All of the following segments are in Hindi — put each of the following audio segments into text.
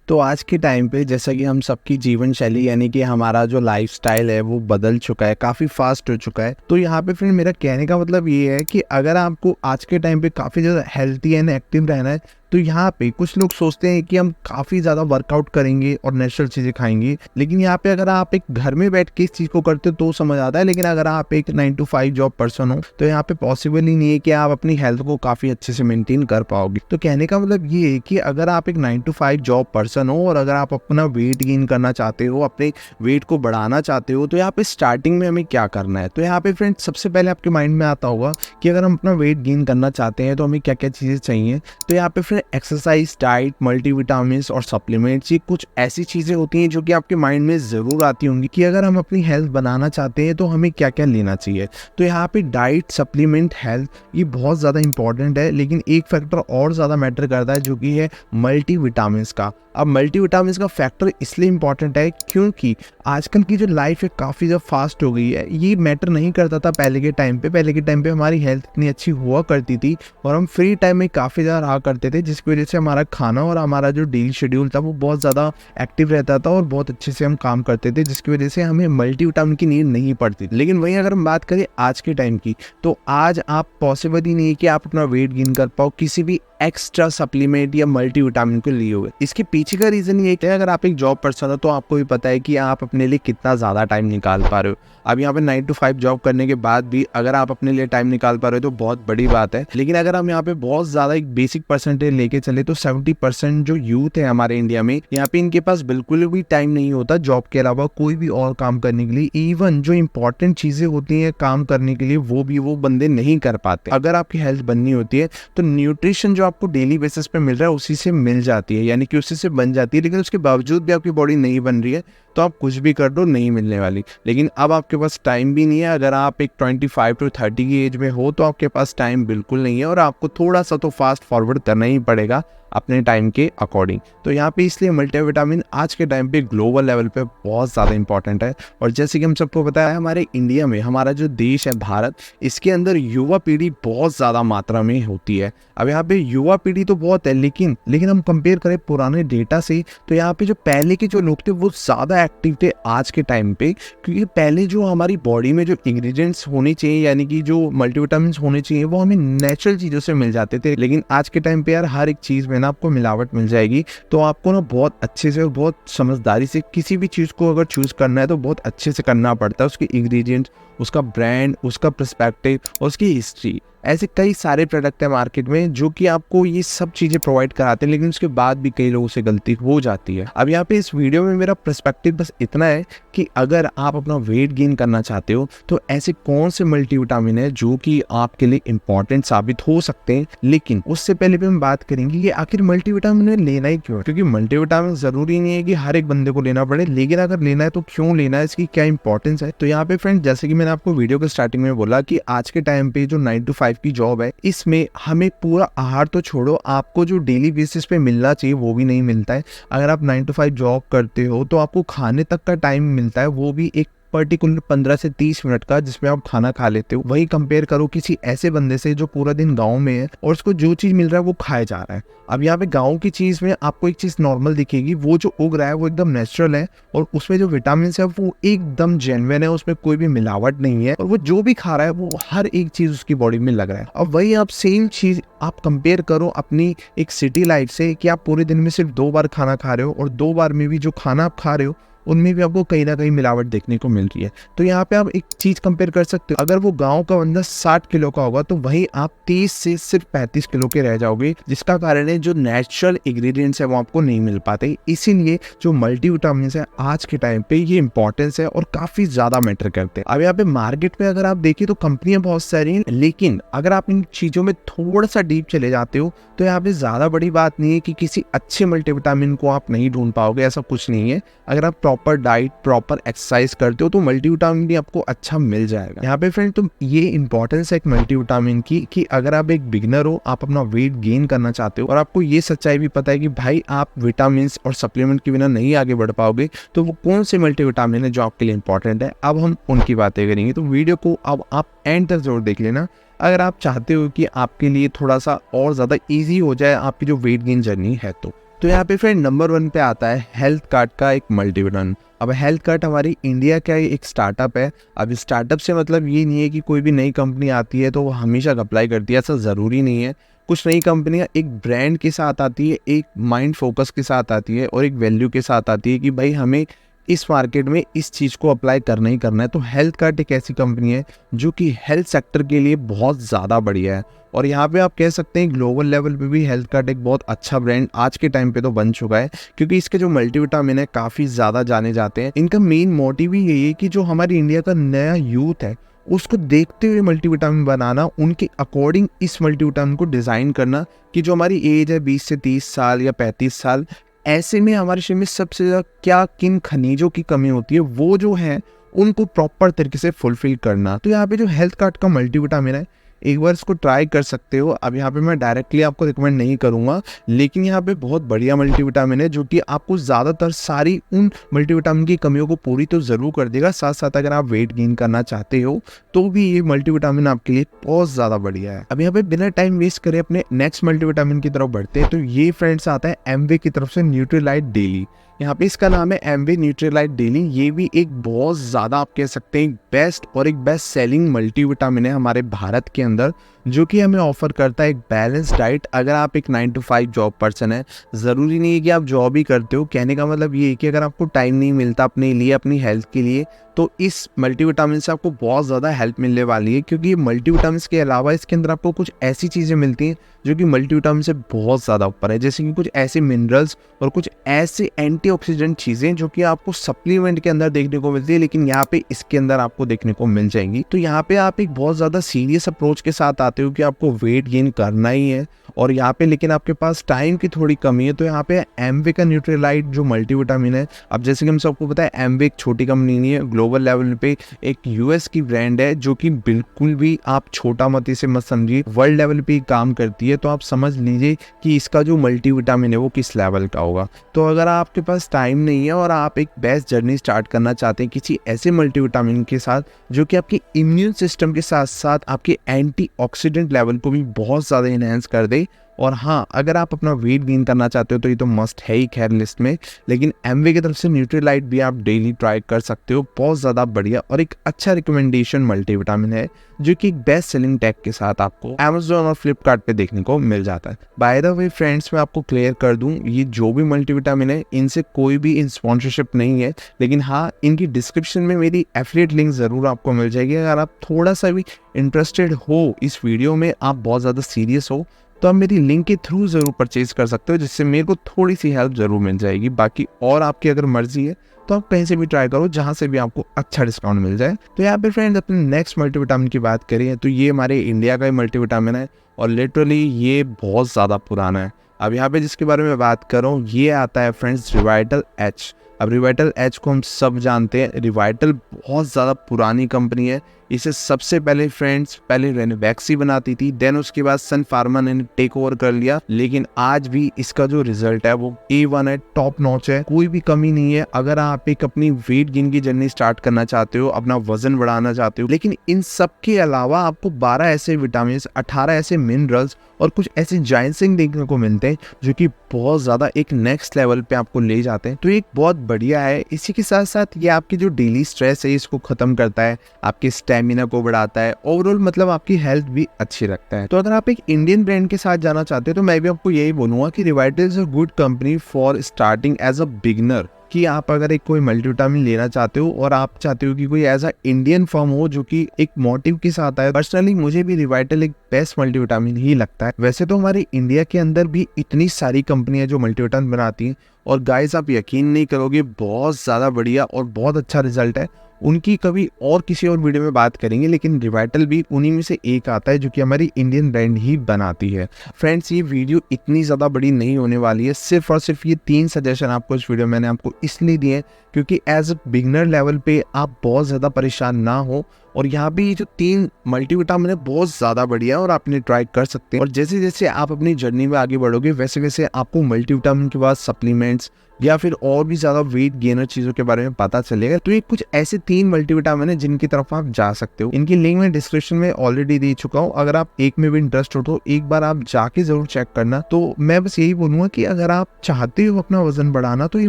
तो आज के टाइम पे जैसा कि हम सबकी जीवन शैली यानी कि हमारा जो लाइफस्टाइल है वो बदल चुका है, काफ़ी फास्ट हो चुका है। तो यहाँ पे फिर मेरा कहने का मतलब ये है कि अगर आपको आज के टाइम पे काफ़ी ज़्यादा हेल्थी एंड एक्टिव रहना है, तो यहाँ पे कुछ लोग सोचते हैं कि हम काफ़ी ज़्यादा वर्कआउट करेंगे और नेचुरल चीज़ें खाएंगे। लेकिन यहाँ पे अगर आप एक घर में बैठ के इस चीज़ को करते हो तो समझ आता है, लेकिन अगर आप एक 9 to 5 जॉब पर्सन हो तो यहाँ पे पॉसिबल ही नहीं है कि आप अपनी हेल्थ को काफ़ी अच्छे से मेंटेन कर पाओगे। तो कहने का मतलब ये है कि अगर आप एक 9 to 5 जॉब पर्सन हो और अगर आप अपना वेट गेन करना चाहते हो, अपने वेट को बढ़ाना चाहते हो, तो यहाँ पे स्टार्टिंग में हमें क्या करना है। तो यहाँ पे फ्रेंड्स सबसे पहले आपके माइंड में आता होगा कि अगर हम अपना वेट गेन करना चाहते हैं तो हमें क्या क्या चीज़ें चाहिए। तो यहाँ पे फिर एक्सरसाइज, डाइट, मल्टीविटामिन और सप्लीमेंट्स, ये कुछ ऐसी चीज़ें होती हैं जो कि आपके माइंड में ज़रूर आती होंगी कि अगर हम अपनी हेल्थ बनाना चाहते हैं तो हमें क्या क्या लेना चाहिए। तो यहाँ पे डाइट, सप्लीमेंट, हेल्थ ये बहुत ज़्यादा इंपॉर्टेंट है। लेकिन एक फैक्टर और ज़्यादा मैटर करता है जो कि है मल्टीविटामिन का। अब मल्टीविटामिन का फैक्टर इसलिए इंपॉर्टेंट है क्योंकि आजकल की जो लाइफ है काफ़ी ज़्यादा फास्ट हो गई है। ये मैटर नहीं करता था पहले के टाइम पे हमारी हेल्थ इतनी अच्छी हुआ करती थी और हम फ्री टाइम में काफ़ी ज़्यादा रहा करते थे, जिसकी वजह से हमारा खाना और हमारा जो डेली शेड्यूल था वो बहुत ज़्यादा एक्टिव रहता था और बहुत अच्छे से हम काम करते थे, जिसकी वजह से हमें मल्टीविटामिन की नीड नहीं पड़ती। लेकिन वहीं अगर हम बात करें आज के टाइम की, तो आज आप पॉसिबल ही नहीं है कि आप अपना वेट गेन कर पाओ किसी भी एक्स्ट्रा सप्लीमेंट या मल्टीविटामिन को लिए हुए। इसके पीछे का रीज़न ये है, अगर आप एक जॉब पर्सन हो तो आपको भी पता है कि आप अपने लिए कितना ज़्यादा टाइम निकाल पा रहे हो। अब यहाँ पे 9 to 5 जॉब करने के बाद भी अगर आप अपने लिए टाइम निकाल पा रहे हो तो बहुत बड़ी बात है। लेकिन अगर हम यहाँ पे बहुत ज़्यादा एक बेसिक परसेंटेज लेके चले तो 70% जो यूथ है हमारे इंडिया में, यहाँ पे इनके पास बिल्कुल भी टाइम नहीं होता जॉब के अलावा कोई भी और काम करने के लिए। इवन जो इंपॉर्टेंट चीज़ें होती हैं काम करने के लिए वो बंदे नहीं कर पाते। अगर आपकी हेल्थ बननी होती है तो न्यूट्रिशन जो आपको डेली बेसिस पे मिल रहा है उसी से मिल जाती है, यानी कि उसी से बन जाती है। लेकिन उसके बावजूद भी आपकी बॉडी नहीं बन रही है तो आप कुछ भी कर दो, नहीं मिलने वाली। लेकिन अब आपके पास टाइम भी नहीं है। अगर आप एक 25 to 30 की एज में हो तो आपके पास टाइम बिल्कुल नहीं है और आपको थोड़ा सा तो फास्ट फॉरवर्ड करना ही पड़ेगा अपने टाइम के अकॉर्डिंग। तो यहाँ पे इसलिए मल्टीविटामिन आज के टाइम पे ग्लोबल लेवल पे बहुत ज़्यादा इंपॉर्टेंट है। और जैसे कि हम सबको पता है, हमारे इंडिया में, हमारा जो देश है भारत, इसके अंदर युवा पीढ़ी बहुत ज़्यादा मात्रा में होती है। अब यहाँ पे युवा पीढ़ी तो बहुत है, लेकिन हम कंपेयर करें पुराने डेटा से तो यहाँ पे जो पहले के जो लोग थे वो ज़्यादा एक्टिव थे आज के टाइम पे। क्योंकि पहले जो हमारी बॉडी में जो इंग्रेडिएंट्स होने चाहिए यानी कि जो मल्टीविटामिन होने चाहिए वो हमें नेचुरल चीज़ों से मिल जाते थे। लेकिन आज के टाइम पे यार हर एक चीज़ में ना आपको मिलावट मिल जाएगी। तो आपको ना बहुत अच्छे से और बहुत समझदारी से किसी भी चीज़ को अगर चूज़ करना है तो बहुत अच्छे से करना पड़ता है। उसके इंग्रेडिएंट्स, उसका ब्रांड, उसका पर्सपेक्टिव और उसकी हिस्ट्री, ऐसे कई सारे प्रोडक्ट है मार्केट में जो कि आपको ये सब चीज़ें प्रोवाइड कराते हैं। लेकिन उसके बाद भी कई लोगों से गलती हो जाती है। अब यहाँ पे इस वीडियो में मेरा पर्सपेक्टिव बस इतना है कि अगर आप अपना वेट गेन करना चाहते हो तो ऐसे कौन से मल्टीविटामिन है जो कि आपके लिए इंपॉर्टेंट साबित हो सकते हैं। लेकिन उससे पहले भी हम बात करेंगे कि आखिर मल्टीविटामिन लेना ही क्यों है। क्योंकि मल्टीविटामिन जरूरी नहीं है कि हर एक बंदे को लेना पड़े, लेकिन अगर लेना है तो क्यों लेना है, इसकी क्या इंपॉर्टेंस है। तो यहाँ पे फ्रेंड, जैसे कि मैंने आपको वीडियो के स्टार्टिंग में बोला कि आज के टाइम पे जो 9 to 5 की जॉब है, इसमें हमें पूरा आहार तो छोड़ो, आपको जो डेली बेसिस पे मिलना चाहिए वो भी नहीं मिलता है। अगर आप 9 to 5 जॉब करते हो तो आपको खाने तक का टाइम मिलता है, वो भी एक पर्टिकुलर 15 से 30 मिनट का, जिसमें आप खाना खा लेते हो। वही कंपेयर करो किसी ऐसे बंदे से जो पूरा दिन गांव में है और उसको जो चीज़ मिल रहा है वो खाया जा रहा है। अब यहाँ पे गांव की चीज़ में आपको एक चीज़ नॉर्मल दिखेगी, वो जो उग रहा है वो एकदम नेचुरल है और उसमें जो विटामिन है वो एकदम जेन्युइन है, उसमें कोई भी मिलावट नहीं है और वो जो भी खा रहा है वो हर एक चीज़ उसकी बॉडी में लग रहा है। अब वही आप सेम चीज़ आप कंपेयर करो अपनी एक सिटी लाइफ से कि आप पूरे दिन में सिर्फ 2 बार खाना खा रहे हो और 2 बार में भी जो खाना आप खा रहे हो उनमें भी आपको कहीं ना कहीं मिलावट देखने को मिल रही है। तो यहाँ पे आप एक चीज कंपेयर कर सकते हो, अगर वो गांव का बंदा 60 किलो का होगा तो वहीं आप 30 से सिर्फ 35 किलो के रह जाओगे, जिसका कारण है जो नेचुरल इंग्रेडिएंट्स है वो आपको नहीं मिल पाते। इसीलिए जो मल्टीविटामिन है आज के टाइम पे ये इंपॉर्टेंस है और काफी ज्यादा मैटर करते हैं। अब यहाँ पे मार्केट में अगर आप देखिए तो कंपनियां बहुत सारी हैं, लेकिन अगर आप इन चीजों में थोड़ा सा डीप चले जाते हो तो यहाँ पे ज्यादा बड़ी बात नहीं है कि किसी अच्छे मल्टीविटामिन को आप नहीं ढूंढ पाओगे, ऐसा कुछ नहीं है। अगर आप प्रॉपर डाइट, प्रॉपर एक्सरसाइज करते हो तो मल्टीविटामिन भी आपको अच्छा मिल जाएगा। यहाँ पे फ्रेंड, तुम ये इंपॉर्टेंस है एक मल्टीविटामिन की कि अगर आप एक बिगिनर हो, आप अपना वेट गेन करना चाहते हो और आपको ये सच्चाई भी पता है कि भाई आप विटामिन और सप्लीमेंट के बिना नहीं आगे बढ़ पाओगे, तो वो कौन से मल्टीविटामिन है जो आपके लिए इंपॉर्टेंट है, अब हम उनकी बातें करेंगे। तो वीडियो को अब आप एंड तक जरूर देख लेना अगर आप चाहते हो कि आपके लिए थोड़ा सा और ज़्यादा ईजी हो जाए आपकी जो वेट गेन जर्नी है। तो तो यहाँ पे फ्रेंड नंबर 1 पे आता है हेल्थ कार्ड का एक मल्टीविटामिन। अब हेल्थ कार्ड हमारी इंडिया का एक स्टार्टअप है। अब स्टार्टअप से मतलब ये नहीं है कि कोई भी नई कंपनी आती है तो वो हमेशा अप्लाई करती है, ऐसा ज़रूरी नहीं है। कुछ नई कंपनियां एक ब्रांड के साथ आती है, एक माइंड फोकस के साथ आती है और एक वैल्यू के साथ आती है कि भाई हमें इस मार्केट में इस चीज़ को अप्लाई करना ही करना है। तो हेल्थ कार्ड एक ऐसी कंपनी है जो कि हेल्थ सेक्टर के लिए बहुत ज़्यादा बढ़िया है और यहाँ पे आप कह सकते हैं ग्लोबल लेवल पे भी हेल्थ कार्ड एक बहुत अच्छा ब्रांड आज के टाइम पे तो बन चुका है, क्योंकि इसके जो मल्टीविटामिन है काफ़ी ज़्यादा जाने जाते हैं। इनका मेन मोटिव ही यही है कि जो हमारी इंडिया का नया यूथ है उसको देखते हुए मल्टीविटामिन बनाना, उनके अकॉर्डिंग इस मल्टीविटामिन को डिज़ाइन करना कि जो हमारी एज है 20 से 30 साल या 35 साल, ऐसे में हमारे शरीर में सबसे ज़्यादा क्या किन खनिजों की कमी होती है वो जो है उनको प्रॉपर तरीके से फुलफिल करना। तो यहाँ पे जो हेल्थ कार्ड का मल्टीविटामिन है एक बार इसको ट्राई कर सकते हो। अब यहाँ पे मैं डायरेक्टली आपको रिकमेंड नहीं करूँगा, लेकिन यहाँ पे बहुत बढ़िया मल्टीविटामिन है जो कि आपको ज़्यादातर सारी उन मल्टीविटामिन की कमियों को पूरी तो ज़रूर कर देगा। साथ साथ अगर आप वेट गेन करना चाहते हो तो भी ये मल्टीविटामिन आपके लिए बहुत ज़्यादा बढ़िया है। अब यहाँ पे बिना टाइम वेस्ट करे अपने नेक्स्ट मल्टीविटामिन की तरफ बढ़ते हैं। तो ये फ्रेंड्स आता है एमवे की तरफ से न्यूट्रीलाइट डेली। यहाँ पे इसका नाम है एमवे न्यूट्रीलाइट डेली। ये भी एक बहुत ज़्यादा आप कह सकते हैं बेस्ट और एक बेस्ट सेलिंग मल्टीविटामिन है हमारे भारत के अंदर, जो कि हमें ऑफर करता है एक बैलेंस डाइट। अगर आप एक 9 to 5 जॉब पर्सन है, ज़रूरी नहीं है कि आप जॉब ही करते हो, कहने का मतलब ये है कि अगर आपको टाइम नहीं मिलता अपने लिए, अपनी हेल्थ के लिए, तो इस मल्टीविटामिन से आपको बहुत ज़्यादा हेल्प मिलने वाली है। क्योंकि मल्टीविटामिन के अलावा इसके अंदर आपको कुछ ऐसी चीज़ें मिलती हैं जो कि मल्टीविटामिन से बहुत ज़्यादा ऊपर है, जैसे कि कुछ ऐसे मिनरल्स और कुछ ऐसे एंटीऑक्सीडेंट चीज़ें जो कि आपको सप्लीमेंट के अंदर देखने को मिलती है, लेकिन यहाँ पे इसके अंदर आपको देखने को मिल जाएंगी। तो यहाँ पे आप एक बहुत ज़्यादा सीरियस अप्रोच के साथ आते हो कि आपको वेट गेन करना ही है और यहाँ पे लेकिन आपके पास टाइम की थोड़ी कमी है। तो यहाँ पे एमवे का न्यूट्रीलाइट जो मल्टीविटामिन है, अब जैसे कि हम सबको पता है एमवे एक छोटी कंपनी नहीं है, ग्लोबल लेवल पे एक यूएस की ब्रांड है जो कि बिल्कुल भी आप छोटा मत इसे मत समझिए, वर्ल्ड लेवल पे काम करती है। तो आप समझ लीजिए कि इसका जो मल्टीविटामिन है वो किस लेवल का होगा। तो अगर आपके पास टाइम नहीं है और आप एक बेस्ट जर्नी स्टार्ट करना चाहते हैं किसी ऐसे मल्टीविटामिन के साथ जो कि आपके इम्यून सिस्टम के साथ साथ आपके एंटीऑक्सीडेंट लेवल को भी बहुत ज़्यादा इनहेंस कर दे, और हाँ अगर आप अपना वेट गेन करना चाहते हो तो ये तो मस्ट है ही खैर लिस्ट में, लेकिन एमवे की तरफ से न्यूट्रीलाइट भी आप डेली ट्राई कर सकते हो। बहुत ज़्यादा बढ़िया और एक अच्छा रिकमेंडेशन मल्टीविटामिन है जो कि एक बेस्ट सेलिंग टैग के साथ आपको अमेजोन और फ्लिपकार्ट पे देखने को मिल जाता है। बाय द वे फ्रेंड्स, मैं आपको क्लियर कर दूं, ये जो भी मल्टीविटामिन है इनसे कोई भी स्पॉन्सरशिप नहीं है, लेकिन हाँ इनकी डिस्क्रिप्शन में मेरी एफिलिएट लिंक ज़रूर आपको मिल जाएगी। अगर आप थोड़ा सा भी इंटरेस्टेड हो इस वीडियो में, आप बहुत ज़्यादा सीरियस हो, तो आप मेरी लिंक के थ्रू ज़रूर परचेज कर सकते हो, जिससे मेरे को थोड़ी सी हेल्प ज़रूर मिल जाएगी। बाकी और आपकी अगर मर्जी है तो आप कहीं से भी ट्राई करो जहाँ से भी आपको अच्छा डिस्काउंट मिल जाए। तो यहाँ पे फ्रेंड्स अपने नेक्स्ट मल्टीविटामिन की बात करें तो ये हमारे इंडिया का ही मल्टीविटामिन है और लिटरली ये बहुत ज़्यादा पुराना है। अब यहाँ पे जिसके बारे में बात कर रहा हूँ ये आता है फ्रेंड्स रिवाइटल एच। अब रिवाइटल एच को हम सब जानते हैं, रिवाइटल बहुत ज़्यादा पुरानी कंपनी है। इसे सबसे पहले फ्रेंड्स पहले रेनोवैक्सी बनाती थी, देन उसके बाद सन फार्मा ने टेक ओवर कर लिया, लेकिन आज भी इसका जो रिजल्ट है वो A1 है, टॉप नॉच है, कोई भी कमी नहीं है। अगर आप एक अपनी वेट गेन की जर्नी स्टार्ट करना चाहते हो, अपना वजन बढ़ाना चाहते हो, लेकिन इन सब के अलावा आपको 12 ऐसे विटामिन, 18 ऐसे मिनरल्स और कुछ ऐसे जाइंसिंग देखने को मिलते हैं जो कि बहुत ज़्यादा एक नेक्स्ट लेवल पे आपको ले जाते हैं। तो एक बहुत बढ़िया है। इसी के साथ साथ ये आपकी जो डेली स्ट्रेस है इसको ख़त्म करता है, आपके स्टेमिना को बढ़ाता है, ओवरऑल मतलब आपकी हेल्थ भी अच्छी रखता है। तो अगर आप एक इंडियन ब्रांड के साथ जाना चाहते हो तो मैं भी आपको यही बोलूँगा कि Revital is a good company for starting as a beginner. कि आप अगर एक कोई मल्टीविटामिन लेना चाहते हो और आप चाहते हो कि कोई ऐसा इंडियन फर्म हो जो कि एक मोटिव के साथ आए, पर्सनली मुझे भी रिवाइटल एक बेस्ट मल्टीविटामिन ही लगता है। वैसे तो हमारे इंडिया के अंदर भी इतनी सारी कंपनियां जो मल्टीविटामिन बनाती हैं और गाइस आप यकीन नहीं करोगे बहुत ज़्यादा बढ़िया और बहुत अच्छा रिजल्ट है। उनकी कभी और किसी और वीडियो में बात करेंगे, लेकिन रिवाइटल भी उन्हीं में से एक आता है जो कि हमारी इंडियन ब्रांड ही बनाती है। फ्रेंड्स ये वीडियो इतनी ज़्यादा बड़ी नहीं होने वाली है, सिर्फ और सिर्फ ये 3 सजेशन आपको इस वीडियो मैंने आपको इसलिए दिए क्योंकि एज अ बिगनर लेवल पे आप बहुत ज़्यादा परेशान ना हो और यहाँ पे ये जो 3 मल्टीविटामिन है बहुत ज़्यादा बढ़िया है और आप इन्हें ट्राई कर सकते हैं। और जैसे जैसे आप अपनी जर्नी में आगे बढ़ोगे वैसे वैसे आपको मल्टीविटामिन के बाद सप्लीमेंट्स या फिर और भी ज़्यादा वेट गेनर चीज़ों के बारे में पता चलेगा। तो ये कुछ ऐसे 3 मल्टीविटामिन है जिनकी तरफ आप जा सकते हो। इनकी लिंक मैं डिस्क्रिप्शन में ऑलरेडी दे चुका हूँ। अगर आप एक में भी इंटरेस्ट हो तो एक बार आप जाके जरूर चेक करना। तो मैं बस यही बोलूँगा कि अगर आप चाहते हो अपना वजन बढ़ाना तो ये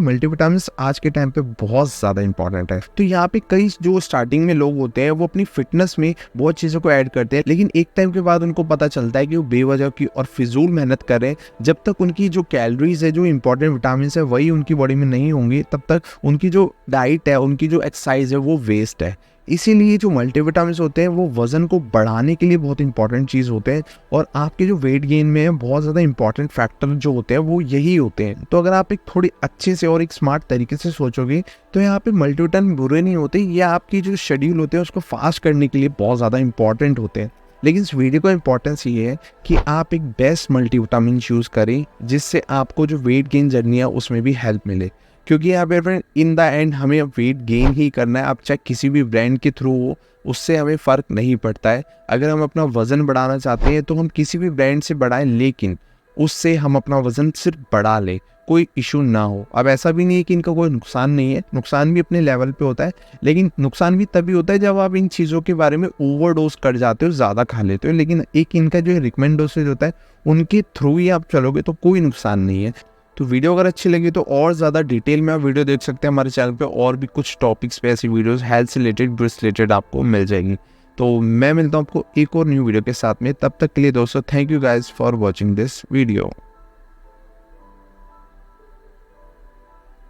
मल्टीविटामिन आज के टाइम पे बहुत ज़्यादा इंपॉर्टेंट है। तो यहाँ पे कई जो स्टार्टिंग में लोग होते हैं वो अपनी फिटनेस में बहुत चीज़ों को ऐड करते हैं, लेकिन एक टाइम के बाद उनको पता चलता है कि वो बेवजह की और फिजूल मेहनत कर रहे हैं। जब तक उनकी जो कैलोरीज है, जो इंपॉर्टेंट विटामिन है वही उनकी बॉडी में नहीं होंगी, तब तक उनकी जो डाइट है, उनकी जो एक्सरसाइज है वो वेस्ट है। इसीलिए जो मल्टीविटामिन होते हैं वो वजन को बढ़ाने के लिए बहुत इंपॉर्टेंट चीज़ होते हैं और आपके जो वेट गेन में है बहुत ज़्यादा इंपॉर्टेंट फैक्टर जो होते हैं वो यही होते हैं। तो अगर आप एक थोड़ी अच्छे से और एक स्मार्ट तरीके से सोचोगे तो यहाँ पे मल्टीविटामिन बुरे नहीं होते, ये आपकी जो शेड्यूल होते हैं उसको फास्ट करने के लिए बहुत ज़्यादा इंपॉर्टेंट होते हैं। लेकिन इस वीडियो का इंपॉर्टेंस ये है कि आप एक बेस्ट मल्टीविटामिन चूज़ करें जिससे आपको जो वेट गेन जर्नी है उसमें भी हेल्प मिले, क्योंकि यहाँ पे फ्रेंड इन द एंड हमें वेट गेन ही करना है। आप चाहे किसी भी ब्रांड के थ्रू हो उससे हमें फ़र्क नहीं पड़ता है। अगर हम अपना वज़न बढ़ाना चाहते हैं तो हम किसी भी ब्रांड से बढ़ाएं, लेकिन उससे हम अपना वज़न सिर्फ बढ़ा लें, कोई इशू ना हो। अब ऐसा भी नहीं है कि इनका कोई नुकसान नहीं है, नुकसान भी अपने लेवल पे होता है, लेकिन नुकसान भी तभी होता है जब आप इन चीज़ों के बारे में ओवरडोज कर जाते हो, ज़्यादा खा लेते हो। लेकिन एक इनका जो रिकमेंड डोसेज होता है उनके थ्रू ही आप चलोगे तो कोई नुकसान नहीं है। तो वीडियो अगर अच्छी लगी तो और ज़्यादा डिटेल में आप वीडियो देख सकते हैं हमारे चैनल पे, और भी कुछ टॉपिक्स पे ऐसी वीडियोस हेल्थ से रिलेटेड, ब्रेस्ट रिलेटेड आपको मिल जाएगी। तो मैं मिलता हूँ आपको एक और न्यू वीडियो के साथ में, तब तक के लिए दोस्तों thank you guys for watching this video.